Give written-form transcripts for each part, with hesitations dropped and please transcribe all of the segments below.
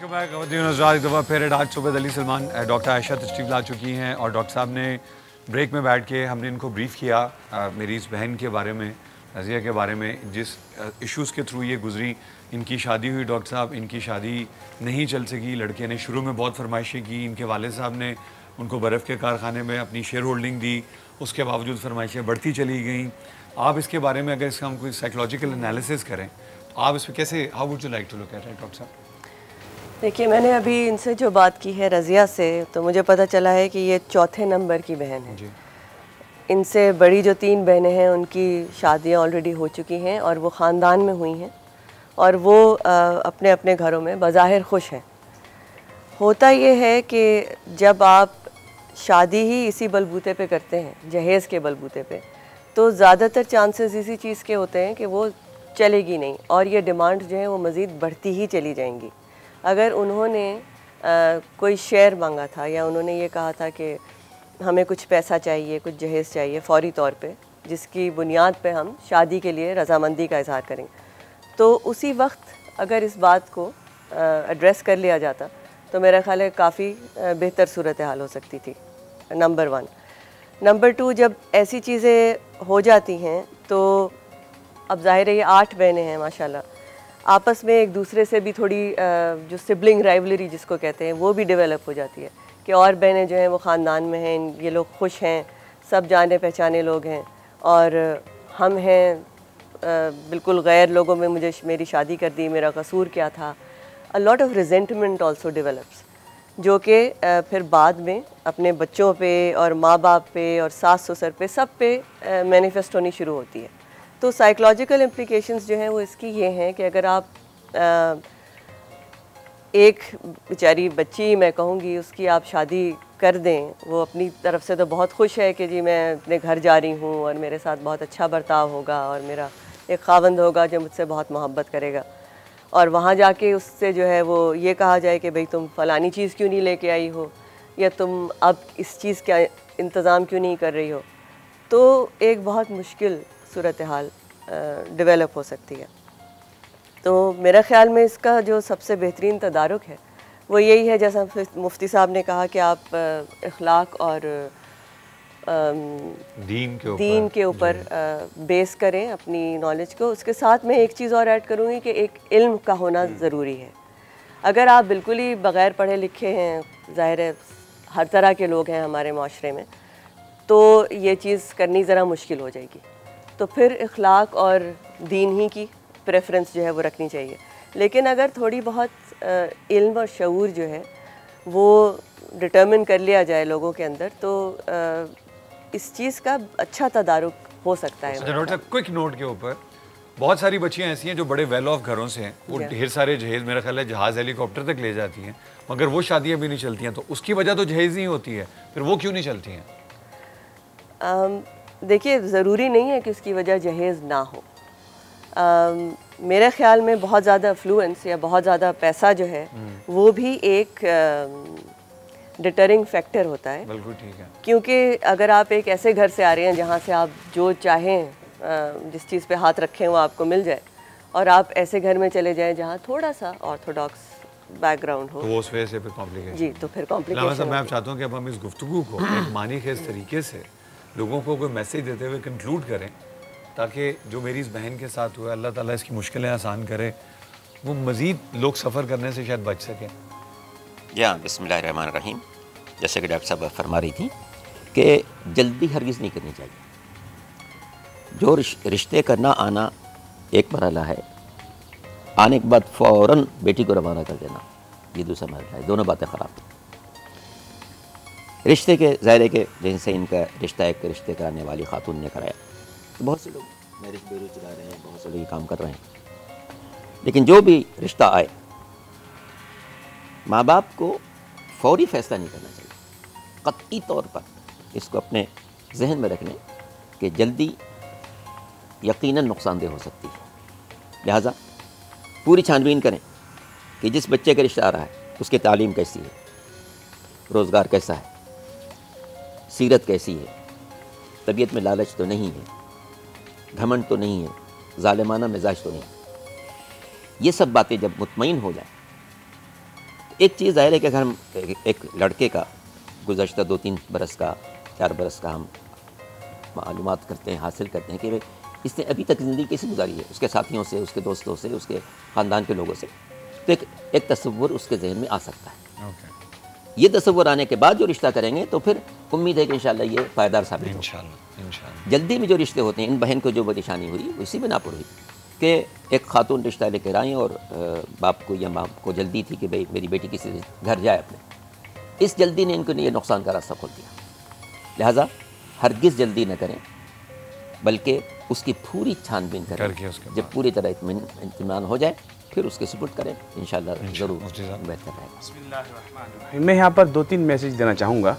Welcome back. एक दफ़ा फिर आज सुबह अली सलमान डॉक्टर आयशा तशरीफ ला चुकी हैं और डॉक्टर साहब ने ब्रेक में बैठ के हमने इनको ब्रीफ़ किया मेरी इस बहन के बारे में, रज़िया के बारे में, जिस इश्यूज़ के थ्रू ये गुजरी। इनकी शादी हुई डॉक्टर साहब, इनकी शादी नहीं चल सकी। लड़के ने शुरू में बहुत फरमाइशें की, इनके वाले साहब ने उनको बर्फ़ के कारखाने में अपनी शेयर होल्डिंग दी, उसके बावजूद फरमाइशें बढ़ती चली गई। आप इसके बारे में अगर इसका हम कोई साइकोलॉजिकल एनालिसिस करें तो आप इस पर कैसे, how would you like to look at it doctor साहब? देखिए, मैंने अभी इनसे जो बात की है रज़िया से, तो मुझे पता चला है कि ये चौथे नंबर की बहन है जी। इनसे बड़ी जो 3 बहनें हैं उनकी शादियां ऑलरेडी हो चुकी हैं और वो ख़ानदान में हुई हैं और वो अपने अपने घरों में बज़ाहिर खुश हैं। होता ये है कि जब आप शादी ही इसी बलबूते पे करते हैं, जहेज़ के बलबूते पे, तो ज़्यादातर चांसेस इसी चीज़ के होते हैं कि वो चलेगी नहीं और ये डिमांड जो है वो मज़ीद बढ़ती ही चली जाएंगी। अगर उन्होंने कोई शेयर मांगा था या उन्होंने ये कहा था कि हमें कुछ पैसा चाहिए, कुछ जहेज़ चाहिए फ़ौरी तौर पे, जिसकी बुनियाद पे हम शादी के लिए रज़ामंदी का इज़हार करेंगे, तो उसी वक्त अगर इस बात को एड्रेस कर लिया जाता तो मेरा ख़्याल है काफ़ी बेहतर सूरत हाल हो सकती थी, नंबर 1। नंबर 2, जब ऐसी चीज़ें हो जाती हैं तो अब ज़ाहिर है ये 8 बहनें हैं माशाल्लाह, आपस में एक दूसरे से भी थोड़ी जो सिबलिंग राइवलरी जिसको कहते हैं वो भी डेवलप हो जाती है कि और बहनें जो हैं वो ख़ानदान में हैं, ये लोग खुश हैं, सब जाने पहचाने लोग हैं और हम हैं बिल्कुल गैर लोगों में मुझे मेरी शादी कर दी, मेरा कसूर क्या था। A lot of resentment also develops, जो कि फिर बाद में अपने बच्चों पे और माँ बाप पे और सास ससुर पे सब पे मैनिफेस्ट होनी शुरू होती है। तो साइकोलॉजिकल इम्प्लिकेशंस जो हैं वो इसकी ये हैं कि अगर आप एक बेचारी बच्ची, मैं कहूँगी, उसकी आप शादी कर दें, वो अपनी तरफ से तो बहुत खुश है कि जी मैं अपने घर जा रही हूँ और मेरे साथ बहुत अच्छा बर्ताव होगा और मेरा एक ख़ावंद होगा जो मुझसे बहुत मोहब्बत करेगा, और वहाँ जाके उससे जो है वो ये कहा जाए कि भाई तुम फ़लानी चीज़ क्यों नहीं लेके आई हो या तुम अब इस चीज़ का इंतज़ाम क्यों नहीं कर रही हो, तो एक बहुत मुश्किल सूरत हाल डेवलप हो सकती है। तो मेरा ख़्याल में इसका जो सबसे बेहतरीन तदारुक है वो यही है, जैसा मुफ्ती साहब ने कहा कि आप इखलाक और दीन के ऊपर बेस करें अपनी नॉलेज को। उसके साथ मैं एक चीज़ और ऐड करूँगी कि एक इल्म का होना ज़रूरी है। अगर आप बिल्कुल ही बग़ैर पढ़े लिखे हैं, ज़ाहिर है हर तरह के लोग हैं हमारे माशरे में, तो ये चीज़ करनी ज़रा मुश्किल हो जाएगी। तो फिर इखलाक और दीन ही की प्रेफरेंस जो है वो रखनी चाहिए। लेकिन अगर थोड़ी बहुत इल्म और शऊर जो है वो डिटर्मिन कर लिया जाए लोगों के अंदर, तो इस चीज़ का अच्छा तदारुक हो सकता है। डॉक्टर साहब, क्विक नोट के ऊपर, बहुत सारी बच्चियां ऐसी हैं जो बड़े वेल ऑफ घरों से हैं, वो ढेर सारे जहेज़, मेरा ख्याल है जहाज़ हेलीकॉप्टर तक ले जाती हैं, मगर वो शादियाँ भी नहीं चलती हैं, तो उसकी वजह तो जहेज़ ही होती है, फिर वो क्यों नहीं चलती हैं? देखिए, ज़रूरी नहीं है कि उसकी वजह जहेज़ ना हो। मेरे ख़्याल में बहुत ज़्यादा अफ्लुएंस या बहुत ज़्यादा पैसा जो है वो भी एक डिटरिंग फैक्टर होता है। बिल्कुल ठीक है, क्योंकि अगर आप एक ऐसे घर से आ रहे हैं जहाँ से आप जो चाहें, जिस चीज़ पे हाथ रखें वो आपको मिल जाए, और आप ऐसे घर में चले जाएं जहाँ थोड़ा सा ऑर्थोडॉक्स बैकग्राउंड हो, तो उस वजह से फिर कॉम्प्लिकेशन। जी, तो फिर कॉम्प्लिकेशन। मैं चाहता हूँ कि अब हम इस गुफ्तगू को एक मानी खेज तरीके से लोगों को कोई मैसेज देते हुए कंक्लूड करें, ताकि जो मेरी इस बहन के साथ हुआ, अल्लाह ताला इसकी मुश्किलें आसान करे, वो मज़ीद लोग सफ़र करने से शायद बच सकें। या बिस्मिल्लाहिर्रहमानिर्रहीम, जैसे कि डॉक्टर साहब फरमा रही थी कि जल्दी हरगिज़ नहीं करनी चाहिए। जो रिश्ते करना आना एक मरहला है, आने के बाद फ़ौरन बेटी को रवाना कर देना ये दूसरा मरहला है। दोनों बातें ख़राब। रिश्ते के ज़ाहिर के जैसे इनका रिश्ता एक रिश्ते कराने वाली खातून ने कराया, तो बहुत से लोग मैरिज ब्यूरो चला रहे हैं, बहुत से लोग ये काम कर रहे हैं, लेकिन जो भी रिश्ता आए, माँ बाप को फौरी फैसला नहीं करना चाहिए। कतई तौर पर इसको अपने जहन में रखने कि जल्दी यकीनन नुकसानदेह हो सकती है। लिहाजा पूरी छानबीन करें कि जिस बच्चे का रिश्ता आ रहा है उसकी तालीम कैसी है, रोज़गार कैसा है, सीरत कैसी है, तबीयत में लालच तो नहीं है, घमंड तो नहीं है, जालिमाना मिजाज तो नहीं। ये सब बातें जब मुतमईन हो जाए एक चीज़ ज़ाहिर है कि अगर हम एक लड़के का गुज़श्ता 2-3 बरस का 4 बरस का हम मालूमात करते हैं, हासिल करते हैं कि भाई इसने अभी तक ज़िंदगी कैसे गुजारी है, उसके साथियों से, उसके दोस्तों से, उसके ख़ानदान के लोगों से, तो एक तसव्वुर उसके जहन में आ सकता है। ये तसव्वुर आने के बाद जो रिश्ता करेंगे तो फिर उम्मीद है कि इंशाल्लाह ये पायदार साबित होगा। इंशाल्लाह जल्दी में जो रिश्ते होते हैं, इन बहन को जो परेशानी हुई इसी बिना पर हुई कि एक खातून रिश्ता लेकर आई और बाप को या माँ को जल्दी थी कि भाई मेरी बेटी किसी घर जाए अपने, इस जल्दी ने इनको ये नुकसान का रास्ता खोल दिया। लिहाजा हरगिज़ जल्दी न करें, बल्कि उसकी पूरी छानबीन करें, जब पूरी तरह इत्मीनान हो जाए फिर उसके सुपुर्द करें, इंशाल्लाह ज़रूर बेहतर रहेगा। मैं यहाँ पर 2-3 मैसेज देना चाहूँगा।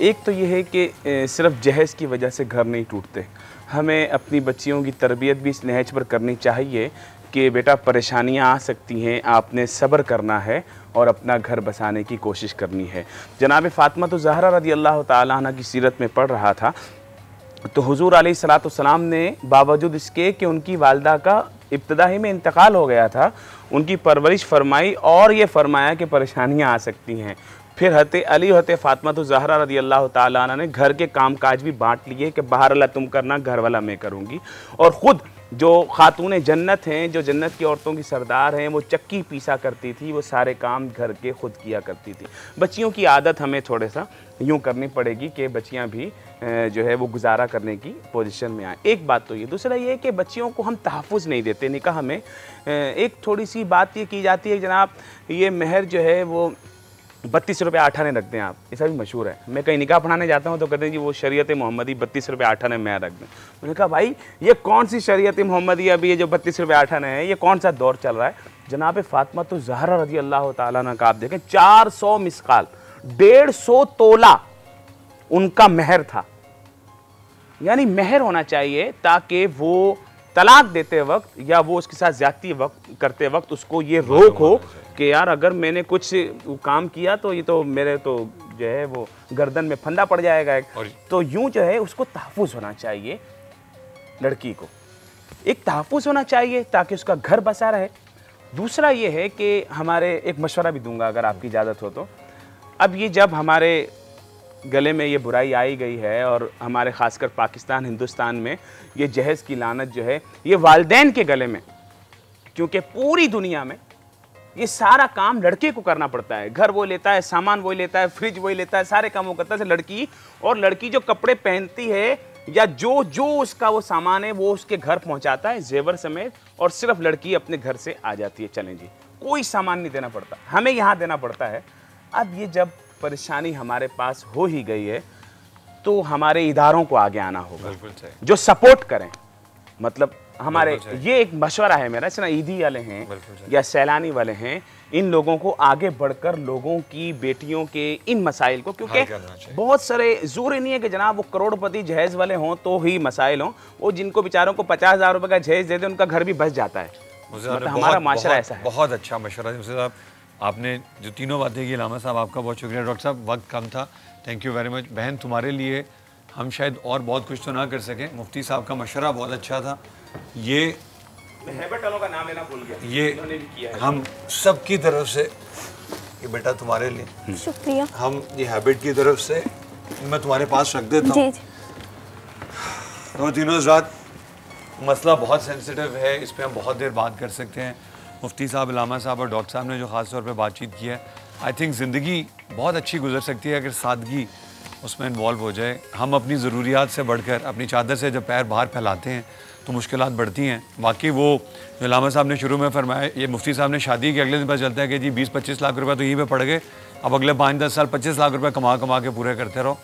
एक तो ये है कि सिर्फ जहेज़ की वजह से घर नहीं टूटते, हमें अपनी बच्चियों की तरबियत भी इस नहज पर करनी चाहिए कि बेटा परेशानियाँ आ सकती हैं, आपने सब्र करना है और अपना घर बसाने की कोशिश करनी है। जनाब फ़ातिमा तो ज़हरा रज़ी अल्लाह ताला अन्हा की सीरत में पढ़ रहा था तो हुज़ूर अलैहिस्सलाम ने बावजूद इसके कि उनकी वालदा का इब्तदाई में इंतकाल हो गया था, उनकी परवरिश फरमाई और ये फरमाया कि परेशानियाँ आ सकती हैं। फिर हते अली हते फ़ातिमा तो ज़हरा रज़ी अल्लाह ताला अन्हा ने घर के काम काज भी बांट लिए कि बाहर अल्लाह तुम करना, घर वाला मैं करूँगी। और ख़ुद जो खातून जन्नत हैं, जो जन्नत की औरतों की सरदार हैं, वो चक्की पीसा करती थी, वो सारे काम घर के खुद किया करती थी। बच्चियों की आदत हमें थोड़ा सा यूँ करनी पड़ेगी कि बच्चियाँ भी जो है वो गुजारा करने की पोजीशन में आए। एक बात तो ये, दूसरा ये कि बच्चियों को हम तहफ़्फ़ुज़ नहीं देते निकाह में। एक थोड़ी सी बात ये की जाती है कि जनाब ये महर जो है वो 32 रुपये 8 आने रख दें आप, ऐसा भी मशहूर है। मैं कहीं निकाह पढ़ाने जाता हूँ तो कहते हैं जी वो शरीयत मोहम्मदी 32 रुपये 8 आने मैं रख दें। मैंने कहा भाई ये कौन सी शरीयत मोहम्मदी अभी ये जो 32 रुपये 8 आने है, ये कौन सा दौर चल रहा है। जनाब फ़ातिमा तो ज़हरा रज़ी अल्लाह ताला अन्हा का आप देखें 400 मिसकाल 150 तोला उनका महर था। यानी महर होना चाहिए ताकि वो तलाक देते वक्त या वो उसके साथ ज्यादती करते वक्त उसको ये रोक हो कि यार अगर मैंने कुछ काम किया तो ये तो मेरे तो जो है वो गर्दन में फंदा पड़ जाएगा। तो यूं जो है उसको तहफ़्फ़ुज़ होना चाहिए, लड़की को एक तहफ़्फ़ुज़ होना चाहिए ताकि उसका घर बसा रहे। दूसरा ये है कि हमारे एक मशवरा भी दूंगा अगर आपकी इजाज़त हो तो, अब ये जब हमारे गले में ये बुराई आई गई है और हमारे ख़ासकर पाकिस्तान हिंदुस्तान में ये जहेज़ की लानत जो है ये वालिदैन के गले में, क्योंकि पूरी दुनिया में ये सारा काम लड़के को करना पड़ता है। घर वो लेता है, सामान वो लेता है, फ्रिज वही लेता है, सारे काम वो करता है लड़की। और लड़की जो कपड़े पहनती है या जो उसका वो सामान है वो उसके घर पहुंचाता है जेवर समेत, और सिर्फ लड़की अपने घर से आ जाती है। चलें जी, कोई सामान नहीं देना पड़ता, हमें यहाँ देना पड़ता है। अब ये जब परेशानी हमारे पास हो ही गई है तो हमारे इदारों को आगे आना होगा जो सपोर्ट करें। मतलब हमारे ये एक मशवरा है मेरा, इतना ईदी वाले हैं या सैलानी वाले हैं, इन लोगों को आगे बढ़कर लोगों की बेटियों के इन मसाइल को, क्योंकि बहुत सारे ज़रूरी नहीं है कि जनाब वो करोड़पति जहेज़ वाले हों तो ही मसाइल हों, वो जिनको बेचारों को 50,000 रुपये का जहेज़ दे दे उनका घर भी बस जाता है। मतलब हमारा माशरा ऐसा है। बहुत अच्छा मशवरा साहब, आपने जो तीनों बातें की। लामा साहब आपका बहुत शुक्रिया। डॉक्टर साहब वक्त कम था, थैंक यू वेरी मच। बहन तुम्हारे लिए हम शायद और बहुत कुछ तो ना कर सकें, मुफ्ती साहब का मशवरा बहुत अच्छा था। ये हैबिट वालों का नाम लेना भूल गया, ये हम सब की तरफ से ये बेटा तुम्हारे लिए शुक्रिया। हम ये हैबिट की तरफ से मैं तुम्हारे पास रख देता हूँ। तो तीनों रात मसला बहुत सेंसिटिव है, इस पर हम बहुत देर बात कर सकते हैं। मुफ्ती साहब, लामा साहब और डॉक्टर साहब ने जो ख़ास तौर पे बातचीत की है, आई थिंक ज़िंदगी बहुत अच्छी गुजर सकती है अगर सादगी उसमें इन्वॉल्व हो जाए। हम अपनी ज़रूरियात से बढ़कर अपनी चादर से जब पैर बाहर फैलाते हैं तो मुश्किलात बढ़ती हैं। वाकई वो जो लामा साहब ने शुरू में फरमाया, ये मुफ्ती साहब ने शादी के अगले दिन पता चलता है कि जी 20-25 लाख रुपये तो यहीं पर पड़ गए, अब अगले 5-10 साल 25 लाख रुपये कमा के पूरे करते रहो।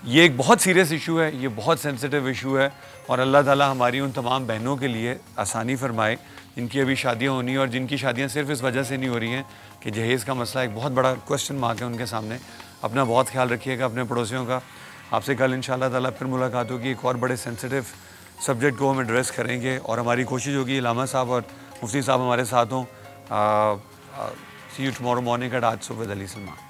ये एक बहुत सीरियस इशू है, ये बहुत सेंसिटिव इशू है, और अल्लाह ताला हमारी उन तमाम बहनों के लिए आसानी फरमाए जिनकी अभी शादियाँ होनी है और जिनकी शादियाँ सिर्फ इस वजह से नहीं हो रही हैं कि जहेज़ का मसला एक बहुत बड़ा क्वेश्चन मार्क है उनके सामने। अपना बहुत ख्याल रखिएगा, अपने पड़ोसियों का। आपसे कल इंशाअल्लाह ताला फिर मुलाकात होगी, एक और बड़े सेंसिटिव सब्जेक्ट को हम एड्रेस करेंगे और हमारी कोशिश होगी लामा साहब और मुफ्ती साहब हमारे साथ हों। सी यू टुमारो मॉर्निंग एट आज सुबह विद अली सलमान।